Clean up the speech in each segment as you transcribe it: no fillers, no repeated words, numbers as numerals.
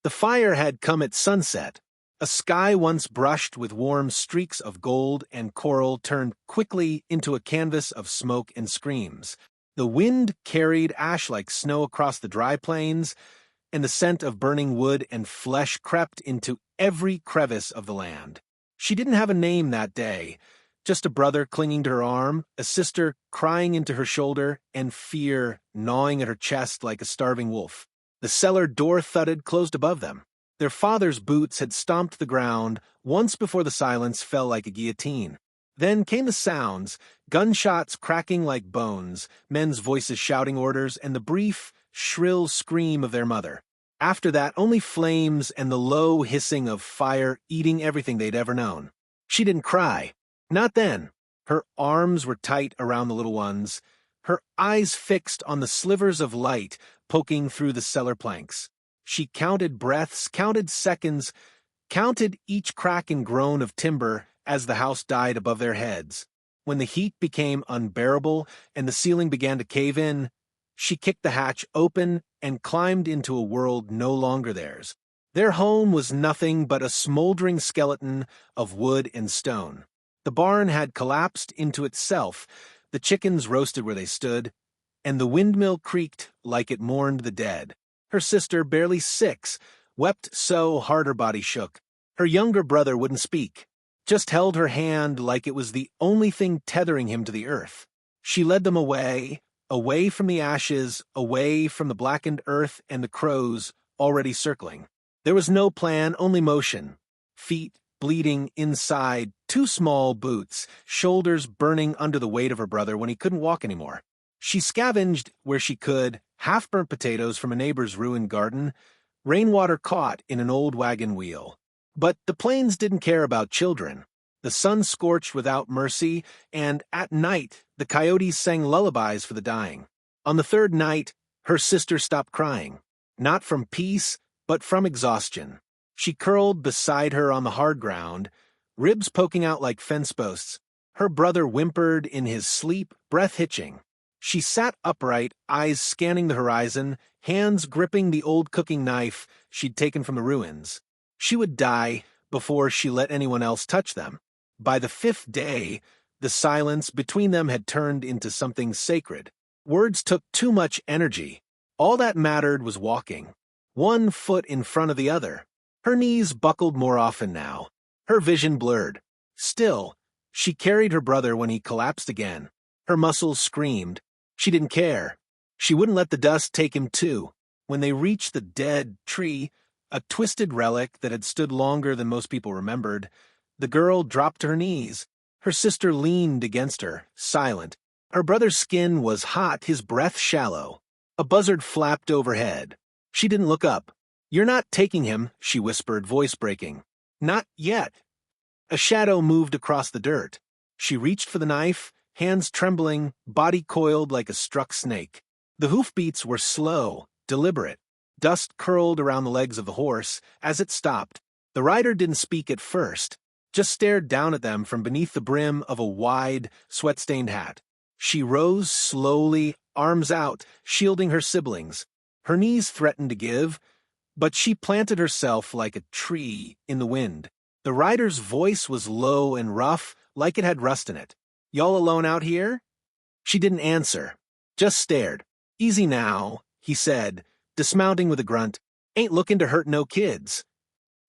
The fire had come at sunset. A sky once brushed with warm streaks of gold and coral turned quickly into a canvas of smoke and screams. The wind carried ash like snow across the dry plains, and the scent of burning wood and flesh crept into every crevice of the land. She didn't have a name that day, just a brother clinging to her arm, a sister crying into her shoulder, and fear gnawing at her chest like a starving wolf. The cellar door thudded closed above them. Their father's boots had stomped the ground once before the silence fell like a guillotine. Then came the sounds, gunshots cracking like bones, men's voices shouting orders, and the brief, shrill scream of their mother. After that, only flames and the low hissing of fire eating everything they'd ever known. She didn't cry. Not then. Her arms were tight around the little ones, her eyes fixed on the slivers of light poking through the cellar planks. She counted breaths, counted seconds, counted each crack and groan of timber as the house died above their heads. When the heat became unbearable and the ceiling began to cave in, she kicked the hatch open and climbed into a world no longer theirs. Their home was nothing but a smoldering skeleton of wood and stone. The barn had collapsed into itself, the chickens roasted where they stood, and the windmill creaked like it mourned the dead. Her sister, barely 6, wept so hard her body shook. Her younger brother wouldn't speak, just held her hand like it was the only thing tethering him to the earth. She led them away, away from the ashes, away from the blackened earth and the crows already circling. There was no plan, only motion. Feet bleeding inside, 2 small boots, shoulders burning under the weight of her brother when he couldn't walk anymore. She scavenged where she could, half-burnt potatoes from a neighbor's ruined garden, rainwater caught in an old wagon wheel. But the plains didn't care about children. The sun scorched without mercy, and at night the coyotes sang lullabies for the dying. On the 3rd night, her sister stopped crying, not from peace, but from exhaustion. She curled beside her on the hard ground, ribs poking out like fence posts. Her brother whimpered in his sleep, breath hitching. She sat upright, eyes scanning the horizon, hands gripping the old cooking knife she'd taken from the ruins. She would die before she let anyone else touch them. By the 5th day, the silence between them had turned into something sacred. Words took too much energy. All that mattered was walking, one foot in front of the other. Her knees buckled more often now, her vision blurred. Still, she carried her brother when he collapsed again. Her muscles screamed. She didn't care. She wouldn't let the dust take him too. When they reached the dead tree, a twisted relic that had stood longer than most people remembered, the girl dropped to her knees. Her sister leaned against her, silent. Her brother's skin was hot, his breath shallow. A buzzard flapped overhead. She didn't look up. "You're not taking him," she whispered, voice breaking. "Not yet." A shadow moved across the dirt. She reached for the knife, hands trembling, body coiled like a struck snake. The hoofbeats were slow, deliberate. Dust curled around the legs of the horse as it stopped. The rider didn't speak at first, just stared down at them from beneath the brim of a wide, sweat-stained hat. She rose slowly, arms out, shielding her siblings. Her knees threatened to give, but she planted herself like a tree in the wind. The rider's voice was low and rough, like it had rust in it. "Y'all alone out here?" She didn't answer, just stared. "Easy now," he said, dismounting with a grunt. "Ain't looking to hurt no kids."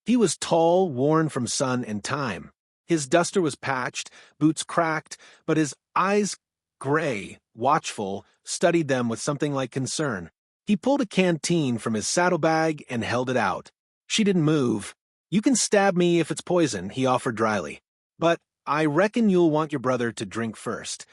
He was tall, worn from sun and time. His duster was patched, boots cracked, but his eyes, gray, watchful, studied them with something like concern. He pulled a canteen from his saddlebag and held it out. She didn't move. "You can stab me if it's poison," he offered dryly. "But I reckon you'll want your brother to drink first."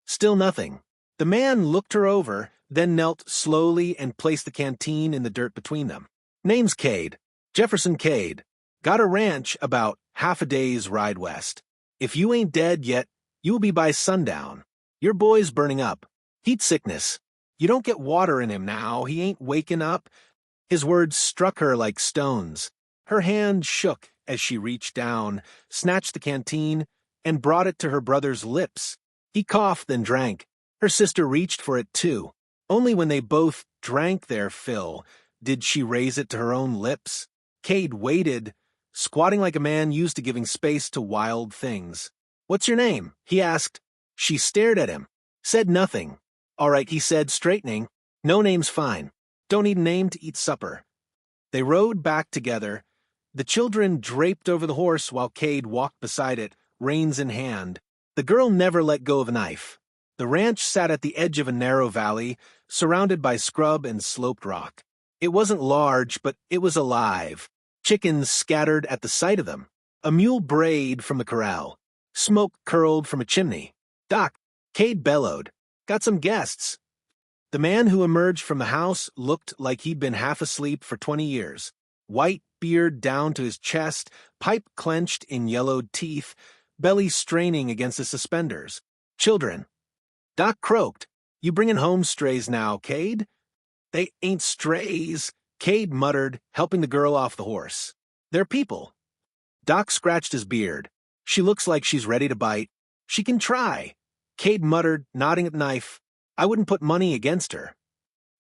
Still nothing. The man looked her over, then knelt slowly and placed the canteen in the dirt between them. "Name's Cade. Jefferson Cade. Got a ranch about half a day's ride west. If you ain't dead yet, you will be by sundown. Your boy's burning up. Heat sickness. You don't get water in him now. He ain't waking up." His words struck her like stones. Her hand shook as she reached down, snatched the canteen, and brought it to her brother's lips. He coughed, then drank. Her sister reached for it too. Only when they both drank their fill Did she raise it to her own lips? Cade waited, squatting like a man used to giving space to wild things. "What's your name?" he asked. She stared at him, said nothing. "All right," he said, straightening. "No name's fine. Don't need a name to eat supper." They rode back together, the children draped over the horse while Cade walked beside it, reins in hand. The girl never let go of a knife. The ranch sat at the edge of a narrow valley, surrounded by scrub and sloped rock. It wasn't large, but it was alive. Chickens scattered at the sight of them. A mule brayed from the corral. Smoke curled from a chimney. "Doc," Cade bellowed. "Got some guests." The man who emerged from the house looked like he'd been half asleep for 20 years. White beard down to his chest, pipe clenched in yellowed teeth, belly straining against the suspenders. "Children." Doc croaked. "You bringin' home strays now, Cade?" "They ain't strays," Cade muttered, helping the girl off the horse. "They're people." Doc scratched his beard. "She looks like she's ready to bite. She can try." Cade muttered, nodding at the knife. "I wouldn't put money against her."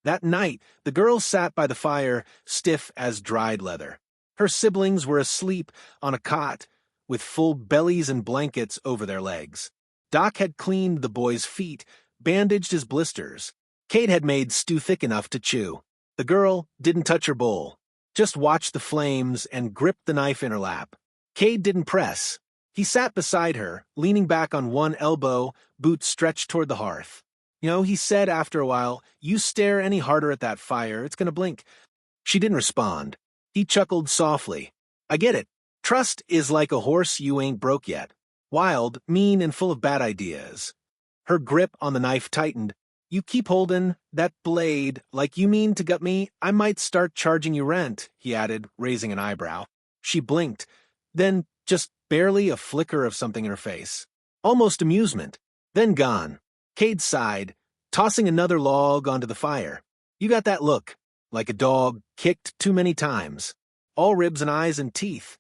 That night, the girl sat by the fire, stiff as dried leather. Her siblings were asleep on a cot, with full bellies and blankets over their legs. Doc had cleaned the boy's feet, bandaged his blisters. Cade had made stew thick enough to chew. The girl didn't touch her bowl, just watched the flames and gripped the knife in her lap. Cade didn't press. He sat beside her, leaning back on one elbow, boots stretched toward the hearth. "You know," he said after a while, "you stare any harder at that fire, it's gonna blink." She didn't respond. He chuckled softly. "I get it. Trust is like a horse you ain't broke yet. Wild, mean, and full of bad ideas." Her grip on the knife tightened. "You keep holding that blade like you mean to gut me, I might start charging you rent," he added, raising an eyebrow. She blinked, then just barely a flicker of something in her face. Almost amusement, then gone. Cade sighed, tossing another log onto the fire. "You got that look, like a dog kicked too many times. All ribs and eyes and teeth."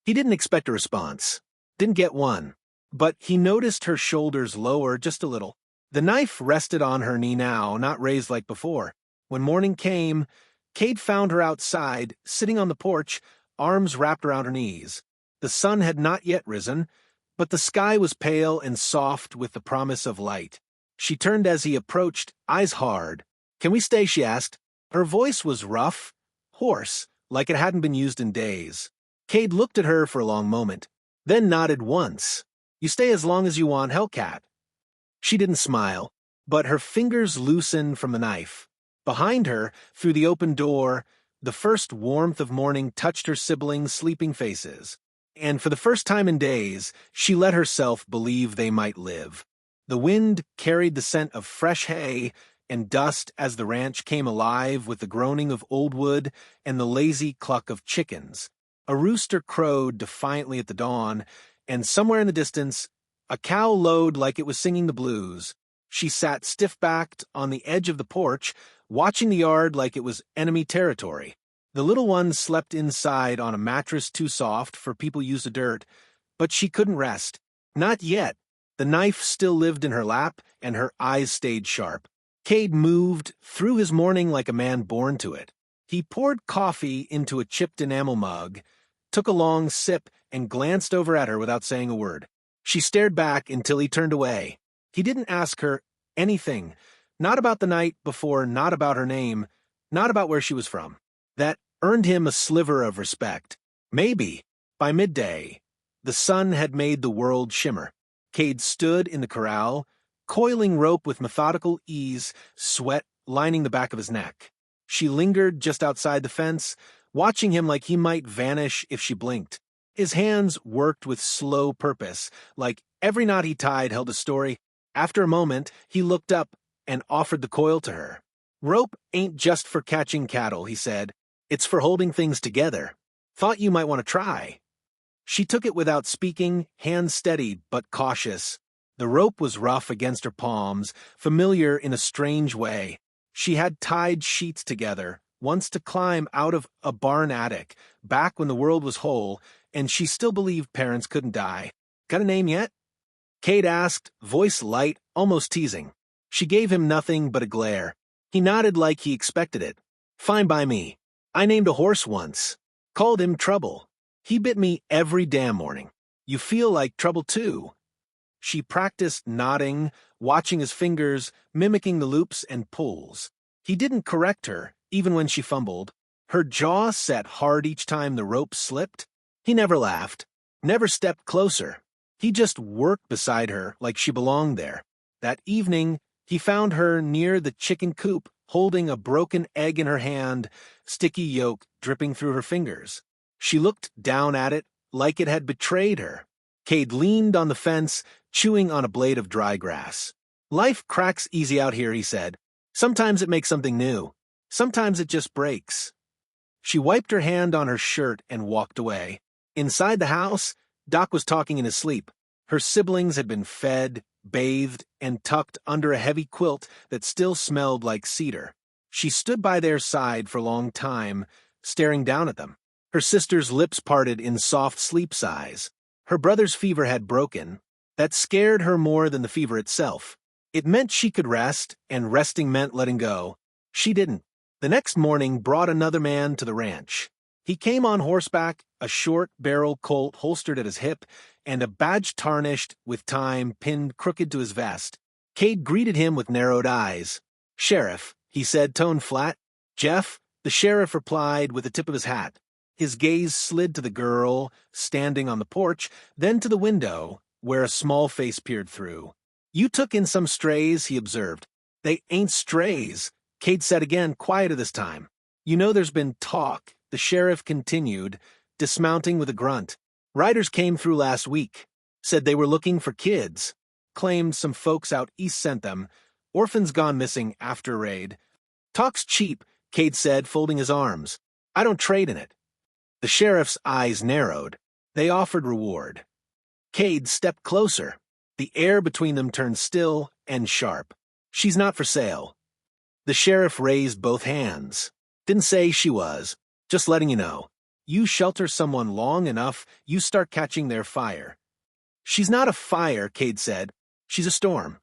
He didn't expect a response. Didn't get one. But he noticed her shoulders lower just a little. The knife rested on her knee now, not raised like before. When morning came, Cade found her outside, sitting on the porch, arms wrapped around her knees. The sun had not yet risen, but the sky was pale and soft with the promise of light. She turned as he approached, eyes hard. "Can we stay?" she asked. Her voice was rough, hoarse, like it hadn't been used in days. Cade looked at her for a long moment, then nodded once. "You stay as long as you want, Hellcat." She didn't smile, but her fingers loosened from the knife. Behind her, through the open door, the first warmth of morning touched her siblings' sleeping faces. And for the first time in days, she let herself believe they might live. The wind carried the scent of fresh hay and dust as the ranch came alive with the groaning of old wood and the lazy cluck of chickens. A rooster crowed defiantly at the dawn, and somewhere in the distance, a cow lowed like it was singing the blues. She sat stiff-backed on the edge of the porch, watching the yard like it was enemy territory. The little one slept inside on a mattress too soft for people used to dirt, but she couldn't rest. Not yet. The knife still lived in her lap, and her eyes stayed sharp. Cade moved through his morning like a man born to it. He poured coffee into a chipped enamel mug, took a long sip, and glanced over at her without saying a word. She stared back until he turned away. He didn't ask her anything, not about the night before, not about her name, not about where she was from. That earned him a sliver of respect. Maybe, by midday, the sun had made the world shimmer. Cade stood in the corral, coiling rope with methodical ease, sweat lining the back of his neck. She lingered just outside the fence, watching him like he might vanish if she blinked. His hands worked with slow purpose, like every knot he tied held a story. After a moment, he looked up and offered the coil to her. "Rope ain't just for catching cattle," he said. "It's for holding things together. Thought you might want to try." She took it without speaking, hands steady but cautious. The rope was rough against her palms, familiar in a strange way. She had tied sheets together, once to climb out of a barn attic, back when the world was whole, and she still believed parents couldn't die. "Got a name yet?" Cade asked, voice light, almost teasing. She gave him nothing but a glare. He nodded like he expected it. Fine by me. I named a horse once. Called him Trouble. He bit me every damn morning. You feel like trouble too. She practiced nodding, watching his fingers, mimicking the loops and pulls. He didn't correct her, even when she fumbled. Her jaw set hard each time the rope slipped. He never laughed, never stepped closer. He just worked beside her like she belonged there. That evening, he found her near the chicken coop, holding a broken egg in her hand, sticky yolk dripping through her fingers. She looked down at it like it had betrayed her. Cade leaned on the fence, chewing on a blade of dry grass. Life cracks easy out here, he said. Sometimes it makes something new. Sometimes it just breaks. She wiped her hand on her shirt and walked away. Inside the house, Doc was talking in his sleep. Her siblings had been fed, bathed, and tucked under a heavy quilt that still smelled like cedar. She stood by their side for a long time, staring down at them. Her sister's lips parted in soft sleep sighs. Her brother's fever had broken. That scared her more than the fever itself. It meant she could rest, and resting meant letting go. She didn't. The next morning brought another man to the ranch. He came on horseback, a short-barrel Colt holstered at his hip, and a badge tarnished with time pinned crooked to his vest. Cade greeted him with narrowed eyes. "Sheriff," he said, tone flat. "Jeff," the sheriff replied with the tip of his hat. His gaze slid to the girl, standing on the porch, then to the window, where a small face peered through. "You took in some strays," he observed. "They ain't strays," Cade said again, quieter this time. "You know there's been talk," the sheriff continued, dismounting with a grunt. "Riders came through last week. Said they were looking for kids. Claimed some folks out east sent them. Orphans gone missing after raid." "Talk's cheap," Cade said, folding his arms. "I don't trade in it." The sheriff's eyes narrowed. They offered reward. Cade stepped closer. The air between them turned still and sharp. "She's not for sale." The sheriff raised both hands. "Didn't say she was. Just letting you know. You shelter someone long enough, you start catching their fire." "She's not a fire," Cade said. "She's a storm."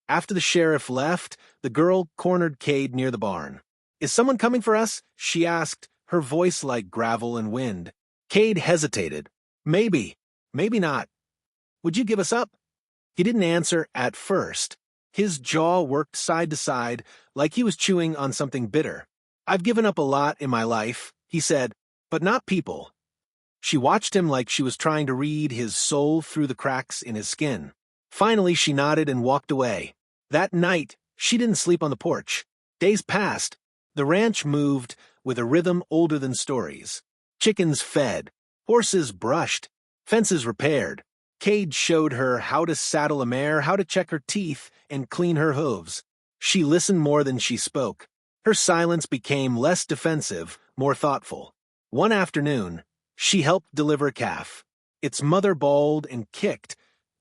After the sheriff left, the girl cornered Cade near the barn. "Is someone coming for us?" she asked, her voice like gravel and wind. Cade hesitated. "Maybe. Maybe not. Would you give us up?" He didn't answer at first. His jaw worked side to side like he was chewing on something bitter. "I've given up a lot in my life," he said, "but not people." She watched him like she was trying to read his soul through the cracks in his skin. Finally, she nodded and walked away. That night, she didn't sleep on the porch. Days passed. The ranch moved with a rhythm older than stories. Chickens fed, horses brushed, fences repaired. Cade showed her how to saddle a mare, how to check her teeth, and clean her hooves. She listened more than she spoke. Her silence became less defensive, more thoughtful. One afternoon, she helped deliver a calf. Its mother bawled and kicked,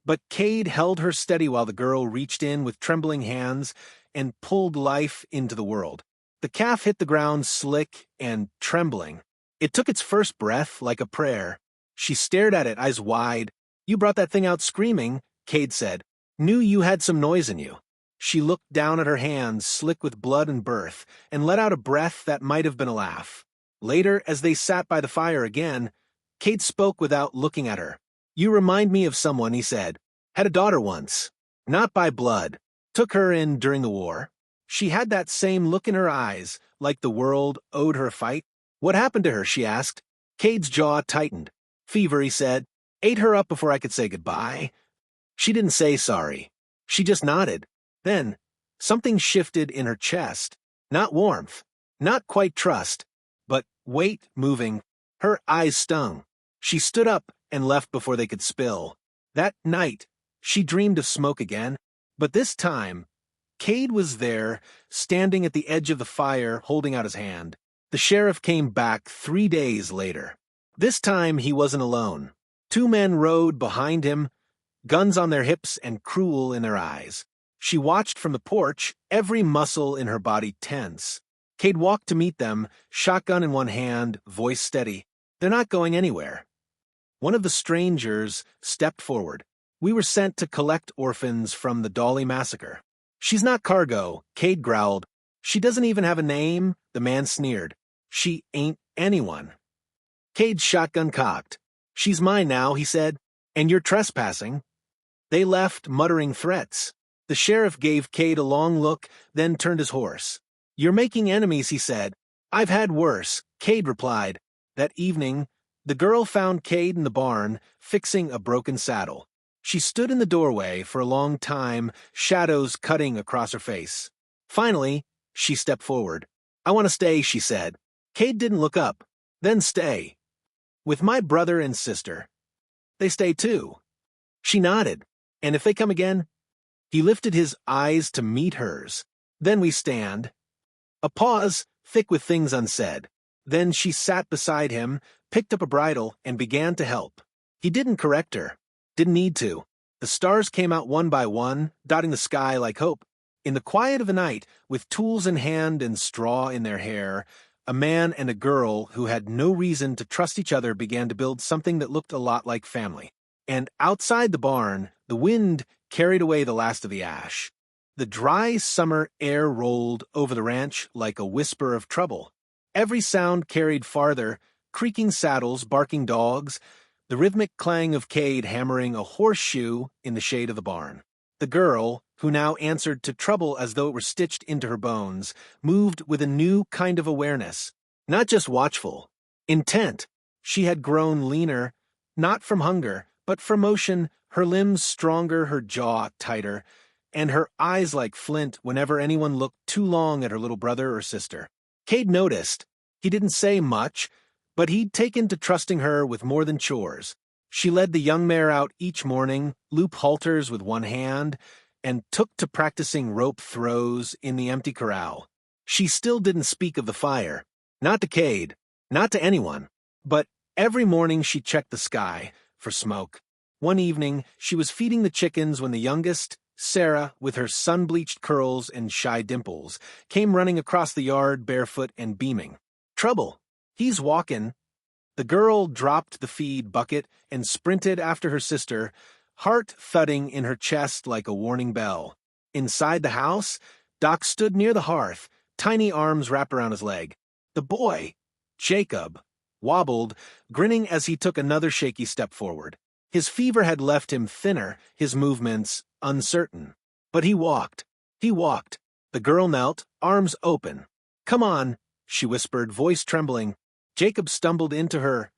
but Cade held her steady while the girl reached in with trembling hands and pulled life into the world. The calf hit the ground slick and trembling. It took its first breath like a prayer. She stared at it, eyes wide. "You brought that thing out screaming," Cade said. "Knew you had some noise in you." She looked down at her hands, slick with blood and birth, and let out a breath that might have been a laugh. Later, as they sat by the fire again, Cade spoke without looking at her. "You remind me of someone," he said. "Had a daughter once. Not by blood. Took her in during the war. She had that same look in her eyes, like the world owed her a fight." "What happened to her?" she asked. Cade's jaw tightened. "Fever," he said. "Ate her up before I could say goodbye." She didn't say sorry. She just nodded. Then, something shifted in her chest. Not warmth. Not quite trust. But weight moving. Her eyes stung. She stood up and left before they could spill. That night, she dreamed of smoke again. But this time, Cade was there, standing at the edge of the fire, holding out his hand. The sheriff came back 3 days later. This time, he wasn't alone. 2 men rode behind him, guns on their hips and cruel in their eyes. She watched from the porch, every muscle in her body tense. Cade walked to meet them, shotgun in one hand, voice steady. "They're not going anywhere." One of the strangers stepped forward. "We were sent to collect orphans from the Dolly massacre." "She's not cargo," Cade growled. She doesn't even have a name, the man sneered. She ain't anyone. Cade's shotgun cocked. She's mine now, he said, and you're trespassing. They left, muttering threats. The sheriff gave Cade a long look, then turned his horse. You're making enemies, he said. I've had worse, Cade replied. That evening, the girl found Cade in the barn, fixing a broken saddle. She stood in the doorway for a long time, shadows cutting across her face. Finally, she stepped forward. I want to stay, she said. Cade didn't look up. Then stay. With my brother and sister. They stay too. She nodded. And if they come again? He lifted his eyes to meet hers. Then we stand. A pause, thick with things unsaid. Then she sat beside him, picked up a bridle, and began to help. He didn't correct her. Didn't need to. The stars came out one by one, dotting the sky like hope. In the quiet of the night, with tools in hand and straw in their hair, a man and a girl who had no reason to trust each other began to build something that looked a lot like family. And outside the barn, the wind carried away the last of the ash. The dry summer air rolled over the ranch like a whisper of trouble. Every sound carried farther, creaking saddles, barking dogs, the rhythmic clang of Cade hammering a horseshoe in the shade of the barn. The girl, who now answered to trouble as though it were stitched into her bones, moved with a new kind of awareness. Not just watchful, intent. She had grown leaner, not from hunger, but from motion, her limbs stronger, her jaw tighter, and her eyes like flint whenever anyone looked too long at her little brother or sister. Cade noticed. He didn't say much, but he'd taken to trusting her with more than chores. She led the young mare out each morning, loop halters with one hand, and took to practicing rope throws in the empty corral. She still didn't speak of the fire. Not to Cade, not to anyone. But every morning she checked the sky for smoke. One evening, she was feeding the chickens when the youngest, Sarah, with her sun-bleached curls and shy dimples, came running across the yard barefoot and beaming. Trouble. He's walkin'. The girl dropped the feed bucket and sprinted after her sister, heart thudding in her chest like a warning bell. Inside the house, Doc stood near the hearth, tiny arms wrapped around his leg. The boy, Jacob, wobbled, grinning as he took another shaky step forward. His fever had left him thinner, his movements uncertain. But he walked. He walked. The girl knelt, arms open. Come on, she whispered, voice trembling. Jacob stumbled into her,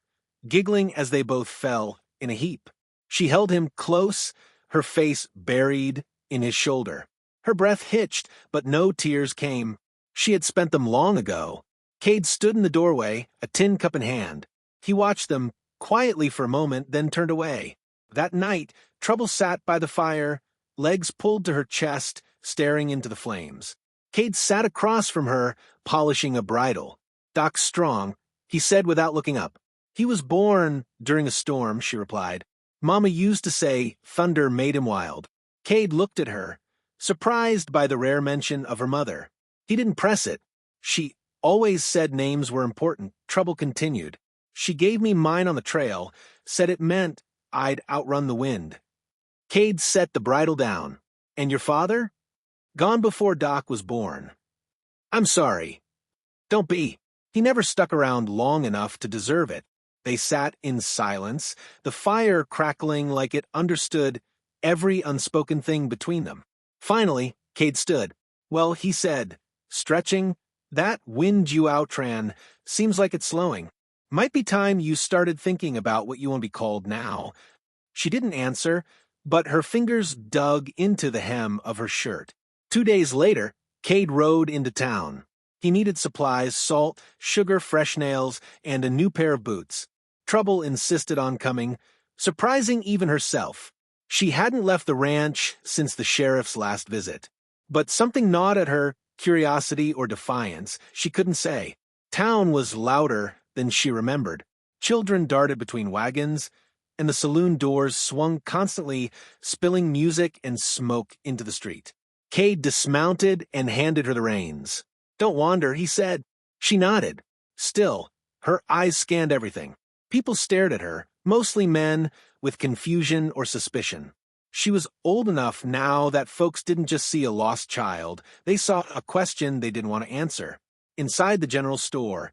giggling as they both fell in a heap. She held him close, her face buried in his shoulder. Her breath hitched, but no tears came. She had spent them long ago. Cade stood in the doorway, a tin cup in hand. He watched them quietly for a moment, then turned away. That night, Trouble sat by the fire, legs pulled to her chest, staring into the flames. Cade sat across from her, polishing a bridle. Doc's strong, he said without looking up. He was born during a storm, she replied. Mama used to say thunder made him wild. Cade looked at her, surprised by the rare mention of her mother. He didn't press it. She always said names were important. Trouble continued. She gave me mine on the trail, said it meant I'd outrun the wind. Cade set the bridle down. And your father? Gone before Doc was born. I'm sorry. Don't be. He never stuck around long enough to deserve it. They sat in silence, the fire crackling like it understood every unspoken thing between them. Finally, Cade stood. Well, he said, stretching, that wind you outran seems like it's slowing. Might be time you started thinking about what you want to be called now. She didn't answer, but her fingers dug into the hem of her shirt. 2 days later, Cade rode into town. He needed supplies, salt, sugar, fresh nails, and a new pair of boots. Trouble insisted on coming, surprising even herself. She hadn't left the ranch since the sheriff's last visit. But something gnawed at her, curiosity or defiance, she couldn't say. Town was louder than she remembered. Children darted between wagons, and the saloon doors swung constantly, spilling music and smoke into the street. Cade dismounted and handed her the reins. Don't wander, he said. She nodded. Still, her eyes scanned everything. People stared at her, mostly men, with confusion or suspicion. She was old enough now that folks didn't just see a lost child, they saw a question they didn't want to answer. Inside the general store,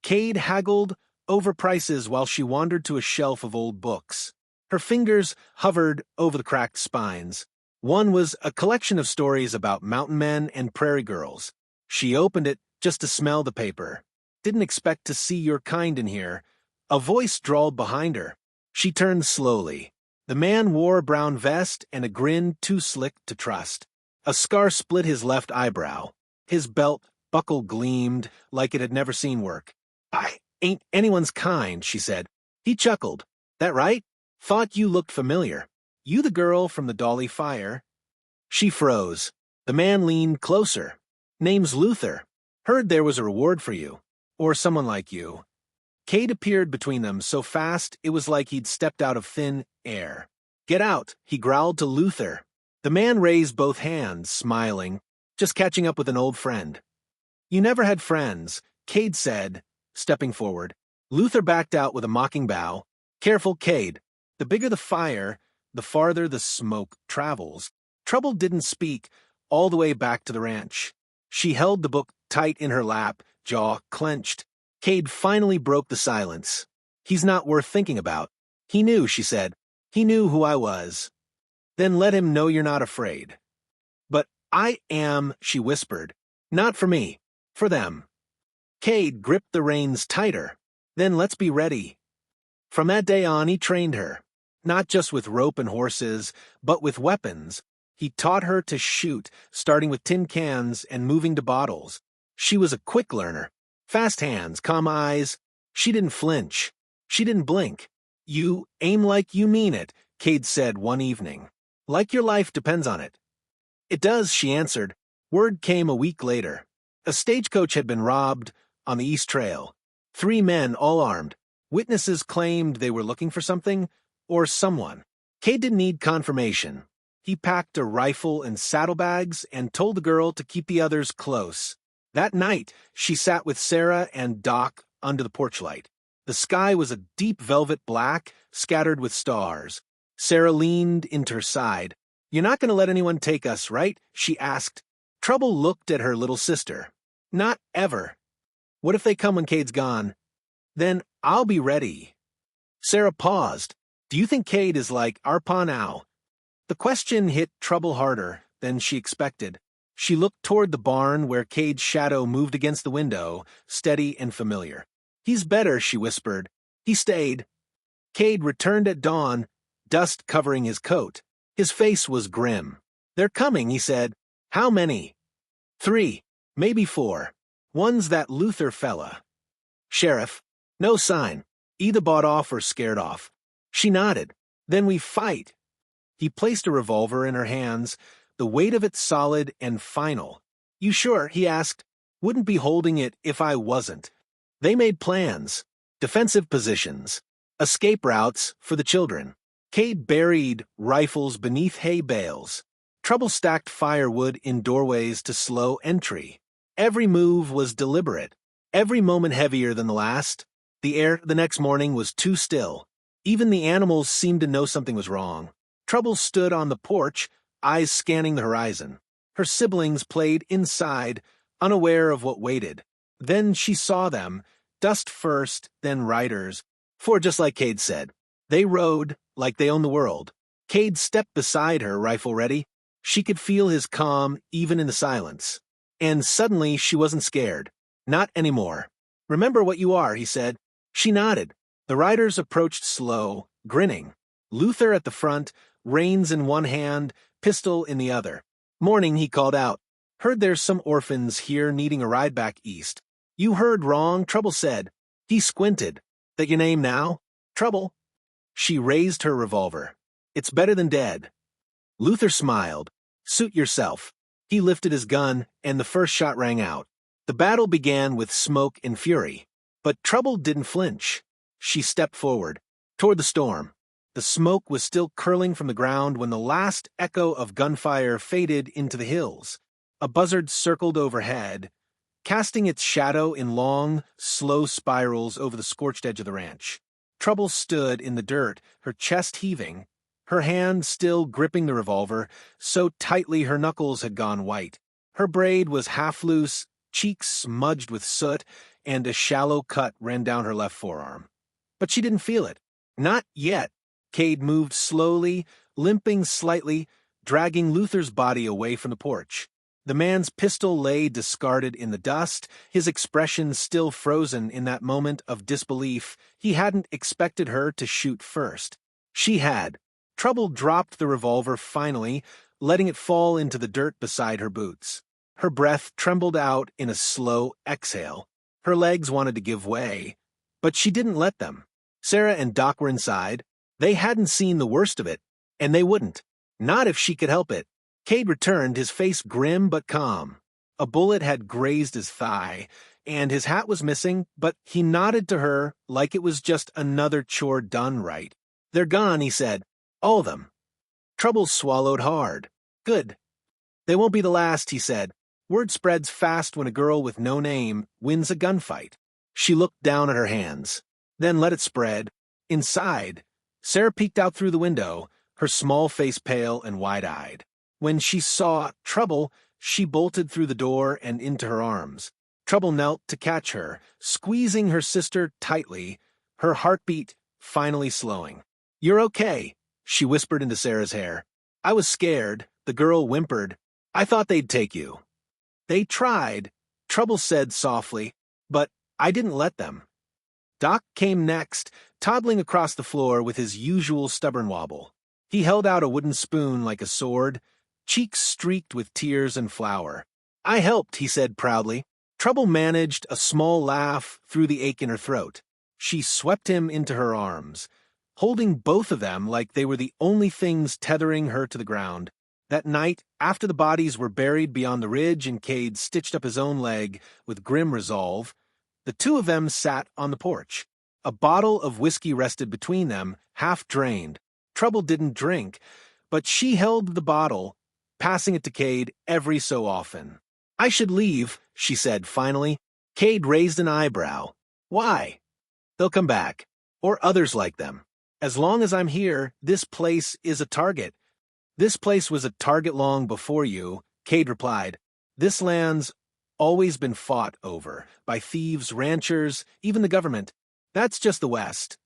Cade haggled over prices while she wandered to a shelf of old books. Her fingers hovered over the cracked spines. One was a collection of stories about mountain men and prairie girls. She opened it just to smell the paper. "Didn't expect to see your kind in here." A voice drawled behind her. She turned slowly. The man wore a brown vest and a grin too slick to trust. A scar split his left eyebrow. His belt buckle gleamed like it had never seen work. "I ain't anyone's kind," she said. He chuckled. "That right? Thought you looked familiar. You the girl from the Dolly fire?" She froze. The man leaned closer. "Name's Luther. Heard there was a reward for you. Or someone like you." Cade appeared between them so fast it was like he'd stepped out of thin air. "Get out," he growled to Luther. The man raised both hands, smiling, just catching up with an old friend. "You never had friends," Cade said, stepping forward. Luther backed out with a mocking bow. "Careful, Cade. The bigger the fire, the farther the smoke travels." Trouble didn't speak all the way back to the ranch. She held the book tight in her lap, jaw clenched. Cade finally broke the silence. "He's not worth thinking about." "He knew," she said. "He knew who I was." "Then let him know you're not afraid." "But I am," she whispered. "Not for me. For them." Cade gripped the reins tighter. "Then let's be ready." From that day on, he trained her. Not just with rope and horses, but with weapons. He taught her to shoot, starting with tin cans and moving to bottles. She was a quick learner. Fast hands, calm eyes. She didn't flinch. She didn't blink. "You aim like you mean it," Cade said one evening. "Like your life depends on it." "It does," she answered. Word came a week later. A stagecoach had been robbed on the East Trail. 3 men, all armed. Witnesses claimed they were looking for something or someone. Cade didn't need confirmation. He packed a rifle and saddlebags and told the girl to keep the others close. That night, she sat with Sarah and Doc under the porch light. The sky was a deep velvet black, scattered with stars. Sarah leaned into her side. "You're not going to let anyone take us, right?" she asked. Trouble looked at her little sister. "Not ever." "What if they come when Cade's gone?" "Then I'll be ready." Sarah paused. "Do you think Cade is like our pa now?" The question hit Trouble harder than she expected. She looked toward the barn where Cade's shadow moved against the window, steady and familiar. "He's better," she whispered. "He stayed." Cade returned at dawn, dust covering his coat. His face was grim. "They're coming," he said. "How many?" 3, maybe 4. "One's that Luther fella." "Sheriff." "No sign. Either bought off or scared off." She nodded. "Then we fight." He placed a revolver in her hands, the weight of it solid and final. "You sure?" he asked. "Wouldn't be holding it if I wasn't." They made plans. Defensive positions. Escape routes for the children. Cade buried rifles beneath hay bales. Trouble stacked firewood in doorways to slow entry. Every move was deliberate. Every moment heavier than the last. The air the next morning was too still. Even the animals seemed to know something was wrong. Trouble stood on the porch, eyes scanning the horizon. Her siblings played inside, unaware of what waited. Then she saw them, dust first, then riders. For just like Cade said, they rode like they owned the world. Cade stepped beside her, rifle ready. She could feel his calm even in the silence. And suddenly she wasn't scared. Not anymore. "Remember what you are," he said. She nodded. The riders approached slow, grinning. Luther at the front, reins in one hand, pistol in the other. "Morning," he called out. "Heard there's some orphans here needing a ride back east." "You heard wrong," Trouble said. He squinted. "That your name now?" "Trouble." She raised her revolver. "It's better than dead." Luther smiled. "Suit yourself." He lifted his gun, and the first shot rang out. The battle began with smoke and fury. But Trouble didn't flinch. She stepped forward, toward the storm. The smoke was still curling from the ground when the last echo of gunfire faded into the hills. A buzzard circled overhead, casting its shadow in long, slow spirals over the scorched edge of the ranch. Trouble stood in the dirt, her chest heaving, her hand still gripping the revolver, so tightly her knuckles had gone white. Her braid was half loose, cheeks smudged with soot, and a shallow cut ran down her left forearm. But she didn't feel it. Not yet. Cade moved slowly, limping slightly, dragging Luther's body away from the porch. The man's pistol lay discarded in the dust, his expression still frozen in that moment of disbelief. He hadn't expected her to shoot first. She had. Trouble dropped the revolver finally, letting it fall into the dirt beside her boots. Her breath trembled out in a slow exhale. Her legs wanted to give way, but she didn't let them. Sarah and Doc were inside. They hadn't seen the worst of it, and they wouldn't. Not if she could help it. Cade returned, his face grim but calm. A bullet had grazed his thigh, and his hat was missing, but he nodded to her like it was just another chore done right. "They're gone," he said. "All of them." Trouble swallowed hard. "Good. They won't be the last," he said. Word spreads fast when a girl with no name wins a gunfight. She looked down at her hands, then let it spread. Inside, Sarah peeked out through the window, her small face pale and wide-eyed. When she saw Trouble, she bolted through the door and into her arms. Trouble knelt to catch her, squeezing her sister tightly, her heartbeat finally slowing. "You're okay," she whispered into Sarah's hair. "I was scared," the girl whimpered. "I thought they'd take you." "They tried," Trouble said softly, "but I didn't let them." Doc came next, toddling across the floor with his usual stubborn wobble. He held out a wooden spoon like a sword, cheeks streaked with tears and flour. "I helped," he said proudly. Trouble managed a small laugh through the ache in her throat. She swept him into her arms, holding both of them like they were the only things tethering her to the ground. That night, after the bodies were buried beyond the ridge and Cade stitched up his own leg with grim resolve, the two of them sat on the porch. A bottle of whiskey rested between them, half drained. Trouble didn't drink, but she held the bottle, passing it to Cade every so often. "I should leave," she said finally. Cade raised an eyebrow. "Why?" "They'll come back, or others like them. As long as I'm here, this place is a target." "This place was a target long before you," Cade replied. "This land's always been fought over, by thieves, ranchers, even the government. That's just the West."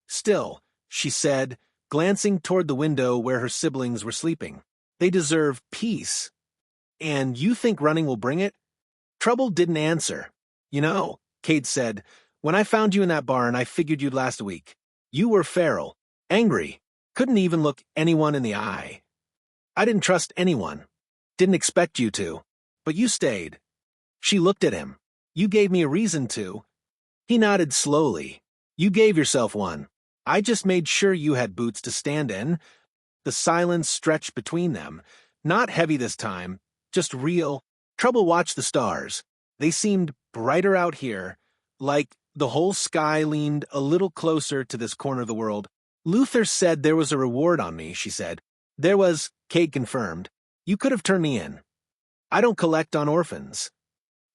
"Still," she said, glancing toward the window where her siblings were sleeping, "they deserve peace. And you think running will bring it?" Trouble didn't answer. "You know," Cade said, "when I found you in that barn, I figured you'd last a week. You were feral, angry, couldn't even look anyone in the eye. I didn't trust anyone, didn't expect you to, but you stayed." She looked at him. "You gave me a reason to." He nodded slowly. "You gave yourself one. I just made sure you had boots to stand in." The silence stretched between them, not heavy this time, just real. Trouble watched the stars. They seemed brighter out here, like the whole sky leaned a little closer to this corner of the world. "Luther said there was a reward on me," she said. "There was," Cade confirmed. "You could have turned me in. I don't collect on orphans."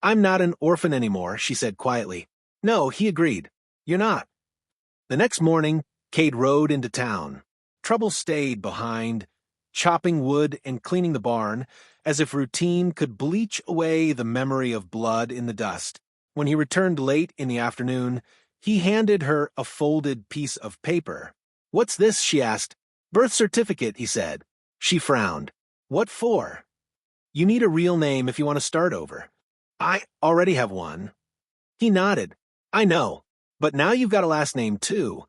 "I'm not an orphan anymore," she said quietly. "No," he agreed. "You're not." The next morning, Cade rode into town. Trouble stayed behind, chopping wood and cleaning the barn, as if routine could bleach away the memory of blood in the dust. When he returned late in the afternoon, he handed her a folded piece of paper. "What's this?" she asked. "Birth certificate," he said. She frowned. "What for?" "You need a real name if you want to start over." "I already have one." He nodded. "I know, but now you've got a last name too."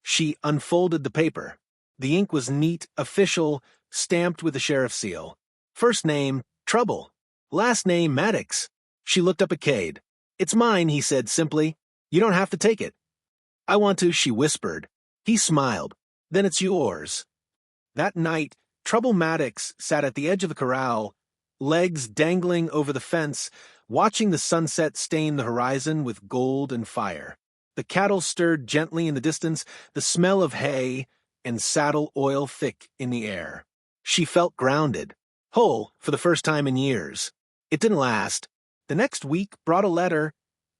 She unfolded the paper. The ink was neat, official, stamped with the sheriff's seal. First name, Trouble. Last name, Maddox. She looked up at Cade. "It's mine," he said simply. "You don't have to take it." "I want to," she whispered. He smiled. "Then it's yours." That night, Trouble Maddox sat at the edge of the corral, legs dangling over the fence, watching the sunset stain the horizon with gold and fire. The cattle stirred gently in the distance, the smell of hay and saddle oil thick in the air. She felt grounded, whole for the first time in years. It didn't last. The next week brought a letter,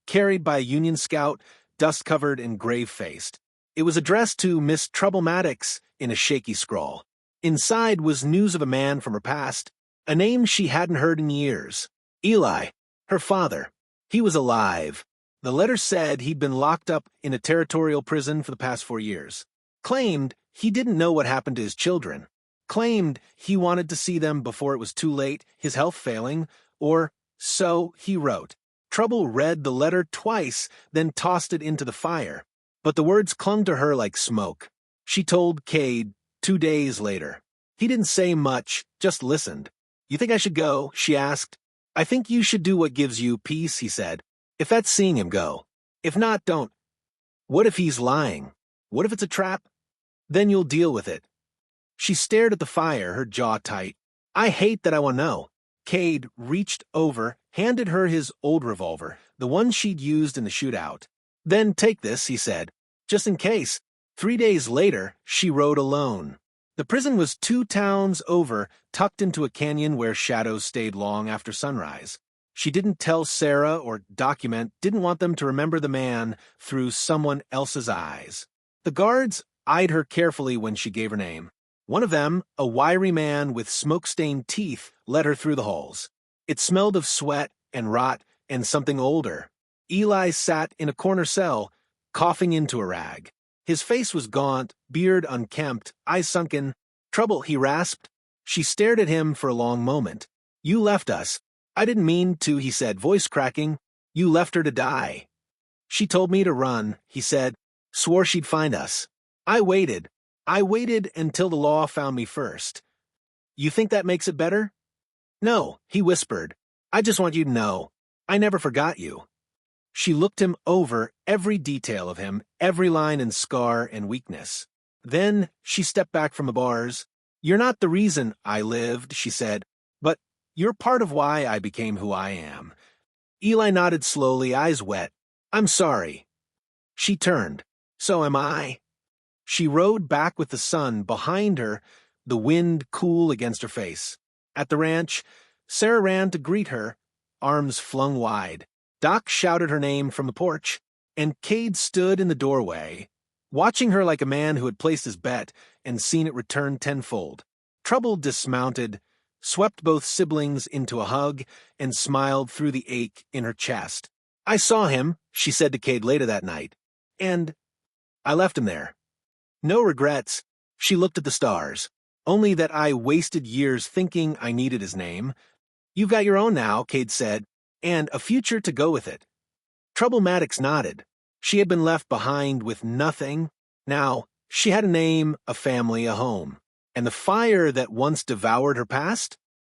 carried by a Union scout, dust-covered and grave-faced. It was addressed to Miss Troublematics in a shaky scrawl. Inside was news of a man from her past, a name she hadn't heard in years. Eli, her father. He was alive. The letter said he'd been locked up in a territorial prison for the past 4 years. Claimed he didn't know what happened to his children. Claimed he wanted to see them before it was too late, his health failing, or so he wrote. Trouble read the letter twice, then tossed it into the fire. But the words clung to her like smoke. She told Cade 2 days later. He didn't say much, just listened. "You think I should go?" she asked. "I think you should do what gives you peace," he said. "If that's seeing him go. If not, don't. What if he's lying? What if it's a trap? Then you'll deal with it." She stared at the fire, her jaw tight. "I hate that I want to know." Cade reached over, handed her his old revolver, the one she'd used in the shootout. "Then take this," he said, "just in case." 3 days later, she rode alone. The prison was 2 towns over, tucked into a canyon where shadows stayed long after sunrise. She didn't tell Sarah or document, didn't want them to remember the man through someone else's eyes. The guards eyed her carefully when she gave her name. One of them, a wiry man with smoke-stained teeth, led her through the halls. It smelled of sweat and rot and something older. Eli sat in a corner cell, coughing into a rag. His face was gaunt, beard unkempt, eyes sunken. "Trouble," he rasped. She stared at him for a long moment. "You left us." "I didn't mean to," he said, voice cracking. "You left her to die." "She told me to run," he said. "Swore she'd find us. I waited. I waited until the law found me first." "You think that makes it better?" "No," he whispered. "I just want you to know. I never forgot you." She looked him over, every detail of him, every line and scar and weakness. Then she stepped back from the bars. "You're not the reason I lived," she said, "but you're part of why I became who I am." Eli nodded slowly, eyes wet. "I'm sorry." She turned. "So am I." She rode back with the sun behind her, the wind cool against her face. At the ranch, Sarah ran to greet her, arms flung wide. Doc shouted her name from the porch, and Cade stood in the doorway, watching her like a man who had placed his bet and seen it return tenfold. Trouble dismounted, swept both siblings into a hug, and smiled through the ache in her chest. "I saw him," she said to Cade later that night, "and I left him there. No regrets." She looked at the stars. "Only that I wasted years thinking I needed his name." "You've got your own now," Cade said, "and a future to go with it." Troublematics nodded. She had been left behind with nothing. Now, she had a name, a family, a home. And the fire that once devoured her past?